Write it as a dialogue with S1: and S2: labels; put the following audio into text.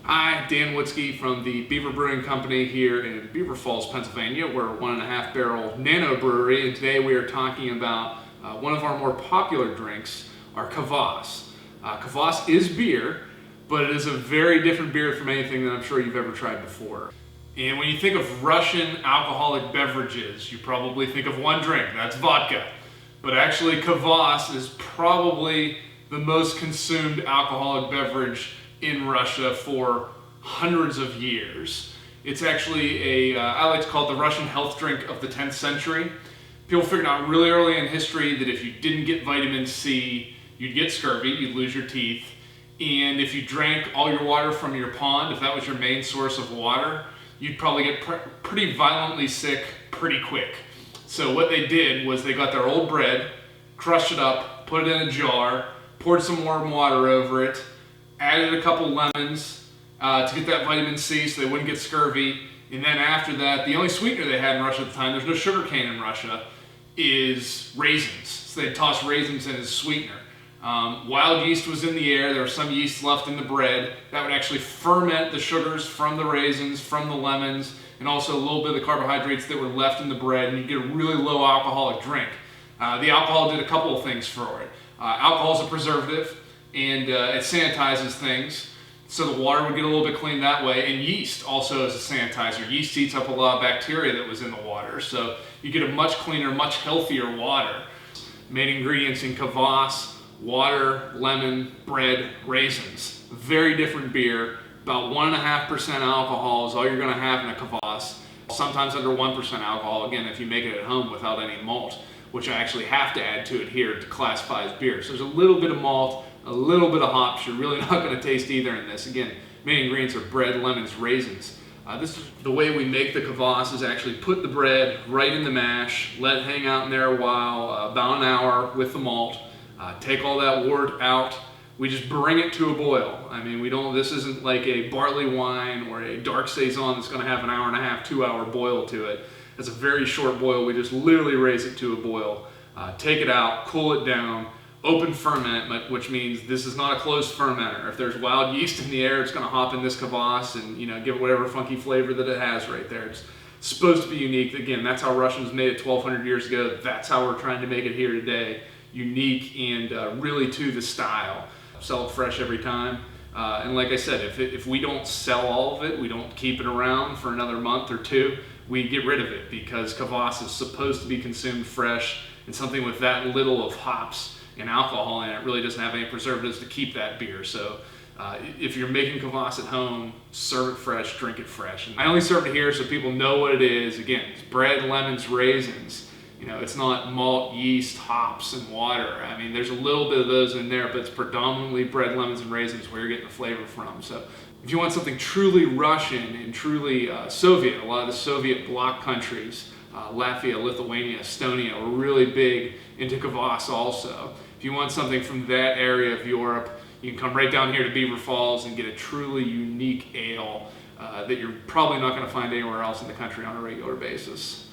S1: Hi, Dan Witzke from the Beaver Brewing Company here in Beaver Falls, Pennsylvania. We're a 1.5 barrel nano brewery, and today we are talking about one of our more popular drinks, our Kvass. Kvass is beer, but it is a very different beer from anything that I'm sure you've ever tried before. And when you think of Russian alcoholic beverages, you probably think of one drink, that's vodka. But actually Kvass is probably the most consumed alcoholic beverage in Russia for hundreds of years. It's actually I like to call it the Russian health drink of the 10th century. People figured out really early in history that if you didn't get vitamin C, you'd get scurvy, you'd lose your teeth. And if you drank all your water from your pond, if that was your main source of water, you'd probably get pretty violently sick pretty quick. So what they did was they got their old bread, crushed it up, put it in a jar, poured some warm water over it, added a couple lemons to get that vitamin C so they wouldn't get scurvy. And then after that, the only sweetener they had in Russia at the time, there's no sugar cane in Russia, is raisins. So they tossed raisins in as sweetener. Wild yeast was in the air. There was some yeast left in the bread. That would actually ferment the sugars from the raisins, from the lemons, and also a little bit of the carbohydrates that were left in the bread, and you get a really low alcoholic drink. The alcohol did a couple of things for it. Alcohol is a preservative, and it sanitizes things, so the water would get a little bit clean that way. And yeast also is a sanitizer. Yeast eats up a lot of bacteria that was in the water, so you get a much cleaner, much healthier water. Main ingredients in Kvass: water, lemon, bread, raisins. Very different beer. About 1.5% alcohol is all you're going to have in a Kvass. Sometimes under 1% alcohol, again, if you make it at home without any malt, which I actually have to add to it here to classify as beer. So there's a little bit of malt, a little bit of hops. You're really not going to taste either in this. Again, main ingredients are bread, lemons, raisins. This is the way we make the Kvass, is actually put the bread right in the mash, let it hang out in there a while, about an hour with the malt, take all that wort out. We just bring it to a boil. I mean, this isn't like a barley wine or a dark saison that's going to have an 1.5 to 2 hour boil to it. It's a very short boil. We just literally raise it to a boil, take it out, cool it down, open ferment, which means this is not a closed fermenter. If there's wild yeast in the air, it's going to hop in this Kvass and give it whatever funky flavor that it has right there. It's supposed to be unique. Again, that's how Russians made it 1,200 years ago. That's how we're trying to make it here today. Unique and really to the style. Sell it fresh every time. And like I said, if we don't sell all of it, we don't keep it around for another month or two, we get rid of it, because Kvass is supposed to be consumed fresh, and something with that little of hops and alcohol in it really doesn't have any preservatives to keep that beer. So if you're making Kvass at home, serve it fresh, drink it fresh. And I only serve it here so people know what it is. Again, it's bread, lemons, raisins. It's not malt, yeast, hops, and water. I mean, there's a little bit of those in there, but it's predominantly bread, lemons, and raisins where you're getting the flavor from. So if you want something truly Russian and truly Soviet, a lot of the Soviet bloc countries, Latvia, Lithuania, Estonia, were really big into Kvass also. If you want something from that area of Europe, you can come right down here to Beaver Falls and get a truly unique ale that you're probably not going to find anywhere else in the country on a regular basis.